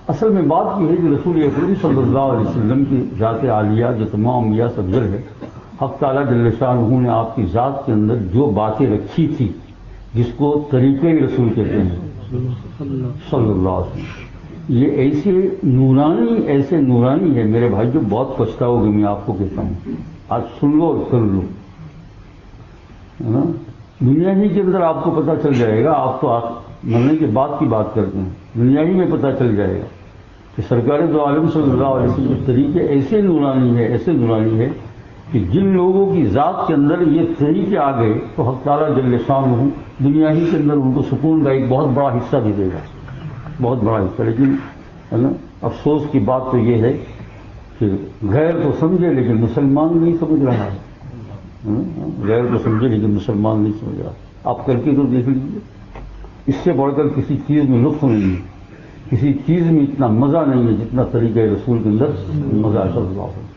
اصل میں بات یہ ہے کہ رسول اکرم صلی اللہ علیہ وسلم کی ذات عالیہ جو تمام انبیاء سے افضل ہے، حق تعالیٰ جل شانہ نے آپ کی ذات کے اندر جو باتیں رکھی تھی جس کو طریقۂ رسول کہتے ہیں صلی اللہ علیہ وسلم، یہ ایسے نورانی ہے میرے بھائی جو بہت پچھتاؤ گے، میں آپ کو کہتا ہوں آج سن لو اور کر لو، ہے نا؟ دنیا ہی کے اندر آپ کو پتہ چل جائے گا، آپ تو مرنے کے بعد کی بات کرتے ہیں، دنیا ہی میں پتہ چل جائے گا کہ سرکار دو عالم صلی اللہ علیہ وسلم کے طریقے ایسے نورانی ہے کہ جن لوگوں کی ذات کے اندر یہ طریقے آ گئے تو حق تعالیٰ جل شانہ دنیا ہی کے اندر ان کو سکون کا ایک بہت بڑا حصہ بھی دے گا، بہت بڑا حصہ۔ لیکن ہے نا، افسوس کی بات تو یہ ہے کہ غیر تو سمجھے لیکن مسلمان نہیں سمجھ رہا ہے، غیر تو سمجھے لیکن مسلمان نہیں سمجھ رہا۔ آپ کر کے تو دیکھ لیجیے، اس سے بڑھ کر کسی چیز میں لطف نہیں ہے، کسی چیز میں اتنا مزہ نہیں ہے جتنا طریقۂ رسول کے اندر مزہ ہے صلی اللہ علیہ وسلم۔